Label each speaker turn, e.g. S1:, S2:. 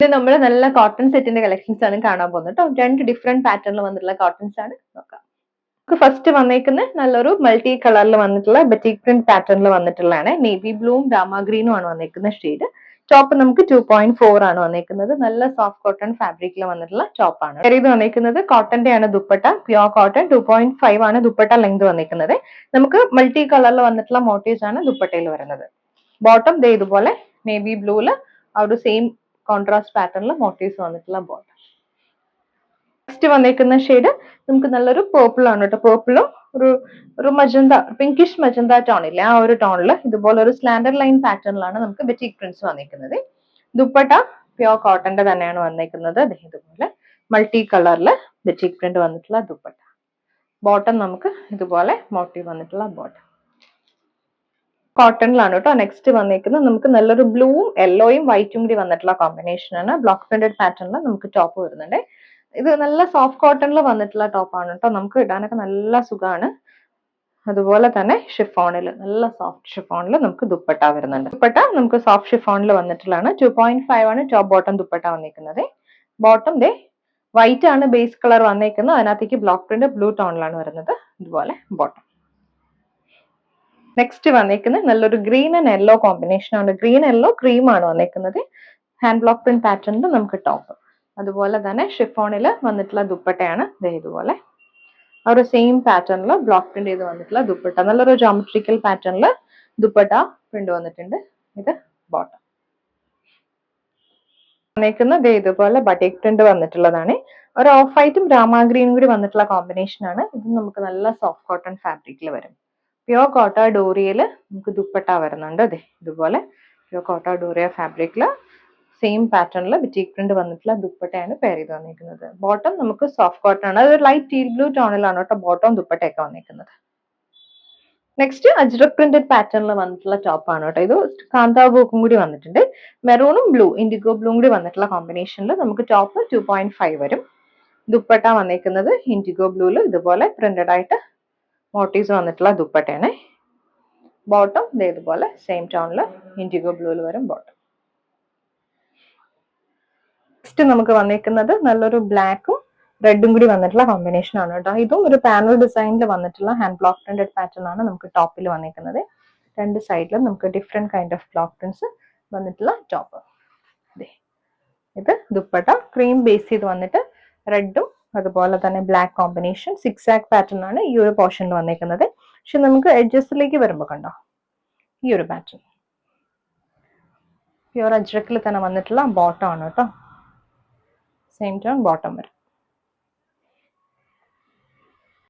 S1: ഇത് നമ്മൾ നല്ല കോട്ടൺ സെറ്റിന്റെ കളക്ഷൻസ് ആണ് കാണാൻ പോകുന്നത് കേട്ടോ. 2 ഡിഫറെന്റ് പാറ്റേണിൽ വന്നിട്ടുള്ള കോട്ടൺസ് ആണ് നോക്കാം. നമുക്ക് ഫസ്റ്റ് വന്നേക്കുന്നത് നല്ലൊരു മൾട്ടി കളറിൽ വന്നിട്ടുള്ള ബറ്റിക് പ്രിന്റ് പാറ്റേണിൽ വന്നിട്ടുള്ളതാണ്. നേവി ബ്ലൂവും രാമ ഗ്രീനും ആണ് വന്നേക്കുന്ന ഷെയ്ഡ്. ടോപ്പ് നമുക്ക് 2.4 ആണ് വന്നേക്കുന്നത്. നല്ല സോഫ്റ്റ് കോട്ടൺ ഫാബ്രിക്കിൽ വന്നിട്ടുള്ള ടോപ്പ് ആണ്. ഇത് വന്നേക്കുന്നത് കോട്ടന്റെ ആണ് ദുപ്പട്ട, പ്യോർ കോട്ടൺ. 2.5 ആണ് ദുപ്പട്ട ലെങ്ത് വന്നേക്കുന്നത്. നമുക്ക് മൾട്ടി കളറിൽ വന്നിട്ടുള്ള മോട്ടീവ്സ് ആണ് ദുപ്പട്ടയിൽ വരുന്നത്. ബോട്ടം ദേ ഇതുപോലെ നേവി ബ്ലൂല് ആ ഒരു സെയിം കോൺട്രാസ്റ്റ് പാറ്റേണിൽ മോട്ടീവ്സ് വന്നിട്ടുള്ള ബോട്ടം. നെക്സ്റ്റ് വന്നേക്കുന്ന ഷെയ്ഡ് നമുക്ക് നല്ലൊരു പേർപ്പിൾ ആണ് കേട്ടോ. പേർപ്പിളും ഒരു മജന്ത, പിങ്കിഷ് മജന്ത ടോൺ ഇല്ലേ, ആ ഒരു ടോണിൽ ഇതുപോലെ ഒരു സ്ലാൻഡർ ലൈൻ പാറ്റേണിലാണ് നമുക്ക് ബറ്റിക് പ്രിന്റ്സ് വന്നേക്കുന്നത്. ദുപ്പട്ട പ്യോർ കോട്ടന്റെ തന്നെയാണ് വന്നേക്കുന്നത്. ഇതുപോലെ മൾട്ടി കളറിൽ ബറ്റിക് പ്രിന്റ് വന്നിട്ടുള്ള ദുപ്പട്ട. ബോട്ടം നമുക്ക് ഇതുപോലെ മോട്ടീവ് വന്നിട്ടുള്ള ബോട്ടം. കോട്ടണിലാണ് കേട്ടോ. നെക്സ്റ്റ് വന്നേക്കുന്നത് നമുക്ക് നല്ലൊരു ബ്ലൂവും യെല്ലോയും വൈറ്റും കൂടി വന്നിട്ടുള്ള കോമ്പിനേഷൻ ആണ്. ബ്ലോക്ക് പ്രിന്റഡ് പാറ്റേണിൽ നമുക്ക് ടോപ്പ് വരുന്നുണ്ട്. ഇത് നല്ല സോഫ്റ്റ് കോട്ടണിൽ വന്നിട്ടുള്ള ടോപ്പാണ് കേട്ടോ. നമുക്ക് ഇടാനൊക്കെ നല്ല സുഖമാണ്. അതുപോലെ തന്നെ ഷിഫോണിൽ നല്ല സോഫ്റ്റ് ഷിഫോണിൽ നമുക്ക് ദുപ്പട്ട വരുന്നുണ്ട്. ദുപ്പട്ട നമുക്ക് സോഫ്റ്റ് ഷിഫോണിൽ വന്നിട്ടുള്ളതാണ്. 2.5 ആണ് ടോപ്പ് ബോട്ടം ദുപ്പട്ട വന്നിരിക്കുന്നത്. ബോട്ടം ദേ വൈറ്റ് ആണ് ബേസ് കളർ വന്നേക്കുന്നത്. അതിനകത്തേക്ക് ബ്ലോക്ക് പ്രിന്റ് ബ്ലൂ ടോണിലാണ് വരുന്നത്. ഇതുപോലെ ബോട്ടം. നെക്സ്റ്റ് വന്നേക്കുന്നത് നല്ലൊരു ഗ്രീൻ ആൻഡ് യെല്ലോ കോമ്പിനേഷൻ ആണ്. ഗ്രീൻ യെല്ലോ ക്രീം ആണ് വന്നേക്കുന്നത്. ഹാൻഡ് ബ്ലോക്ക് പ്രിന്റ് പാറ്റേണിൽ നമുക്ക് ടോപ്പ്. അതുപോലെ തന്നെ ഷിഫോണിൽ വന്നിട്ടുള്ള ദുപ്പട്ടയാണ് ഇതുപോലെ ആ ഒരു സെയിം പാറ്റേണിൽ ബ്ലോക്ക് പ്രിന്റ് ചെയ്ത് വന്നിട്ടുള്ള ദുപ്പട്ട. നല്ലൊരു ജോമെട്രിക്കൽ പാറ്റേണിൽ ദുപ്പട്ട പ്രിന്റ് വന്നിട്ടുണ്ട്. ഇത് ബോട്ടം വന്നേക്കുന്നത് ഇതുപോലെ ബട്ടിക് പ്രിന്റ് വന്നിട്ടുള്ളതാണ്. ഒരു ഓഫ് വൈറ്റും രാമ ഗ്രീനും കൂടി വന്നിട്ടുള്ള കോമ്പിനേഷൻ ആണ്. ഇത് നമുക്ക് നല്ല സോഫ്റ്റ് കോട്ടൺ ഫാബ്രിക്കിൽ വരും. പ്യോർ കോട്ട ഡോറിയയിൽ നമുക്ക് ദുപ്പട്ട വരുന്നുണ്ട്. അതെ ഇതുപോലെ പ്യോർ കോട്ട ഡോറിയ ഫാബ്രിക്കിൽ സെയിം പാറ്റേണിൽ ബറ്റിക് പ്രിന്റ് വന്നിട്ടുള്ള ദുപ്പട്ടയാണ് പെയർ ചെയ്ത് വന്നിരിക്കുന്നത്. ബോട്ടം നമുക്ക് സോഫ്റ്റ് കോട്ടൺ ആണ്. അത് ലൈറ്റ് ടീൽ ബ്ലൂ ടോണിലാണ് കേട്ടോ ബോട്ടം ദുപ്പട്ടയൊക്കെ വന്നിരിക്കുന്നത്. നെക്സ്റ്റ് അജ്രക് പ്രിന്റഡ് പാറ്റേണിൽ വന്നിട്ടുള്ള ടോപ്പ് ആണ് കേട്ടോ. ഇത് കാന്താ വർക്കും കൂടി വന്നിട്ടുണ്ട്. മെറൂണും ബ്ലൂ, ഇൻഡിഗോ ബ്ലൂം കൂടി വന്നിട്ടുള്ള കോമ്പിനേഷനിൽ നമുക്ക് ടോപ്പ് 2.5 വരും. ദുപ്പട്ട വന്നിരിക്കുന്നത് ഇൻഡിഗോ ബ്ലൂവിൽ ഇതുപോലെ പ്രിന്റഡ് ആയിട്ട് മോട്ടീവ്സ് വന്നിട്ടുള്ള ദുപ്പട്ടയാണ്. ബോട്ടം ഇതുപോലെ സെയിം ടോണിൽ ഇൻഡിഗോ ബ്ലൂവിൽ വരും ബോട്ടം. നെക്സ്റ്റ് നമുക്ക് വന്നിരിക്കുന്നത് നല്ലൊരു ബ്ലാക്കും റെഡും കൂടി വന്നിട്ടുള്ള കോമ്പിനേഷൻ ആണ് കേട്ടോ. ഇതും ഒരു പാനൽ ഡിസൈനിൽ വന്നിട്ടുള്ള ഹാൻഡ് ബ്ലോക്ക് പ്രിന്റഡ് പാറ്റേൺ ആണ് നമുക്ക് ടോപ്പിൽ വന്നിരിക്കുന്നത്. രണ്ട് സൈഡിലും നമുക്ക് different kind of block prints വന്നിട്ടുള്ള ടോപ്പ്. ഇത് ദുപ്പട്ട ക്രീം ബേസ് ചെയ്ത് വന്നിട്ട് റെഡും അതുപോലെ തന്നെ ബ്ലാക്ക് കോമ്പിനേഷൻ 6 ആക്ക് പാറ്റേൺ ആണ് ഈ ഒരു പോർഷനിൽ വന്നിരിക്കുന്നത്. പക്ഷെ നമുക്ക് എഡ്ജസിലേക്ക് വരുമ്പോൾ കണ്ടോ ഈ ഒരു പാറ്റേൺ പ്യൂർ അജ്രക്കിൽ തന്നെ വന്നിട്ടുള്ള ബോട്ടം ആണ് കേട്ടോ. സെയിം ടോൺ ബോട്ടം വരും.